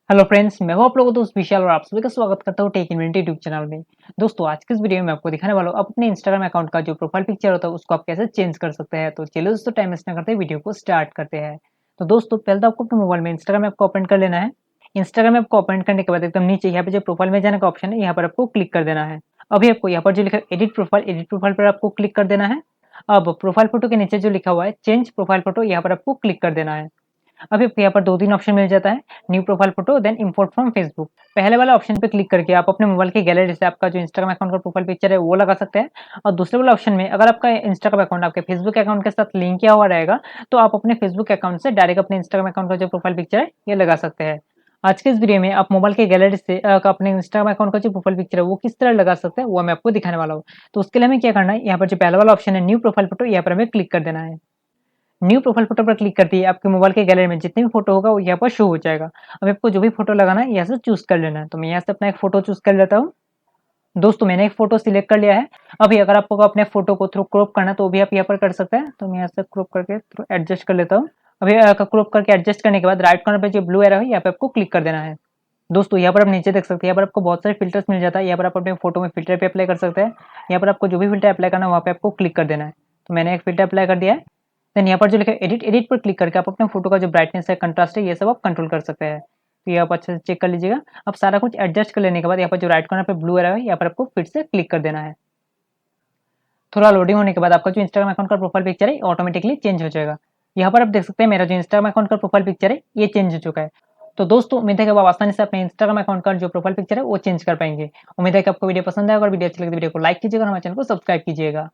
Hello friends, मैं हूं आप लोगों का दोस्त विशाल और आप सभी का स्वागत करता हूं टेक इन्वेंट यूट्यूब चैनल में। दोस्तों, आज के इस वीडियो में मैं आपको दिखाने वाला हूं आप अपने इंस्टाग्राम अकाउंट का जो प्रोफाइल पिक्चर होता है उसको आप कैसे चेंज कर सकते हैं। तो चलिए दोस्तों, टाइम वेस्ट ना करते वीडियो को स्टार्ट करते हैं। तो दोस्तों, पहले तो आपको अपने मोबाइल में इंस्टाग्राम ऐप को ओपन कर लेना है। इंस्टाग्राम ऐप को ओपन करने के बाद एकदम नीचे यहाँ पे जो प्रोफाइल में जाने का ऑप्शन है, यहाँ पर आपको क्लिक कर देना है। अभी आपको यहाँ पर जो लिखा है एडिट प्रोफाइल पर आपको क्लिक कर देना है। अब प्रोफाइल फोटो के नीचे जो लिखा हुआ है चेंज प्रोफाइल फोटो, यहाँ पर आपको क्लिक कर देना है। अभी आपको यहाँ पर 2-3 ऑप्शन मिल जाता है, new profile photo then import from Facebook. पहले वाला ऑप्शन पे क्लिक करके आप अपने मोबाइल की गैलरी से आपका जो इंस्टाग्राम अकाउंट का प्रोफाइल पिक्चर है वो लगा सकते हैं। और दूसरे वाला ऑप्शन में अगर आपका इंस्टाग्राम अकाउंट आपके फेसबुक अकाउंट के साथ लिंक किया हुआ रहेगा तो आप अपने फेसबुक अकाउंट से डायरेक्ट अपने इंस्टाग्राम अकाउंट का जो प्रोफाइल पिक्चर है ये लगा सकते हैं। आज के इस वीडियो में आप मोबाइल के गैलरी से अपने इंस्टाग्राम अकाउंट का जो प्रोफाइल पिक्चर है वो किस तरह लगा सकते हैं वो मैं आपको दिखाने वाला हूँ। तो उसके लिए हमें क्या करना है, यहाँ पर जो पहला वाला ऑप्शन है न्यू प्रोफाइल फोटो, यहाँ पर हमें क्लिक कर देना है। न्यू प्रोफाइल फोटो पर क्लिक करते ही आपके मोबाइल के गैलरी में जितने भी फोटो होगा वो यहाँ पर शो हो जाएगा। अब आपको जो भी फोटो लगाना है यहाँ से चूज कर लेना है। तो मैं यहाँ से अपना एक फोटो चूज कर लेता हूँ। दोस्तों, मैंने एक फोटो सिलेक्ट कर लिया है। अभी अगर आपको अपने फोटो को थ्रू क्रॉप करना है तो भी आप यहाँ पर कर सकते हैं। तो मैं यहाँ से क्रॉप करके थ्रू एडजस्ट कर लेता हूँ। अभी क्रॉप करके एडजस्ट करने के बाद राइट कॉर्नर पे जो ब्लू एरो है यहाँ पे आपको क्लिक कर देना है। दोस्तों, यहाँ पर आप नीचे देख सकते हैं, यहाँ पर आपको बहुत सारे फिल्टर्स मिल जाता है। यहाँ पर आप अपने फोटो में फिल्टर पे अप्लाई कर सकते हैं। यहाँ पर आपको जो भी फिल्टर अप्लाई करना है वहाँ पे आपको क्लिक कर देना है। तो मैंने एक फिल्टर अप्लाई कर दिया है। देन यहाँ पर जो लिखा है एडिट पर क्लिक करके आप अपने फोटो का जो ब्राइटनेस है, कंट्रास्ट है, ये सब आप कंट्रोल कर सकते हैं। तो ये आप अच्छे से चेक कर लीजिएगा। अब सारा कुछ एडजस्ट कर लेने के बाद यहाँ पर जो राइट कॉर्नर पे ब्लू एरो है यहाँ पर आपको फिर से क्लिक कर देना है। थोड़ा लोडिंग होने के बाद आपका जो इंस्टाग्राम अकाउंट का प्रोफाइल पिक्चर है ऑटोमेटिकली चेंज हो जाएगा। यहाँ पर आप देख सकते हैं मेरा जो इंस्टाग्राम अकाउंट का प्रोफाइल पिक्चर है ये चेंज हो चुका है। तो दोस्तों, उम्मीद है कि आप आसानी से अपने इंस्टाग्राम अकाउंट का जो प्रोफाइल पिक्चर है वो चेंज कर पाएंगे। उम्मीद है कि आपको वीडियो पसंद आएगा और वीडियो अच्छी लगे तो वीडियो को लाइक कीजिएगा और हमारे चैनल को सब्सक्राइब कीजिएगा।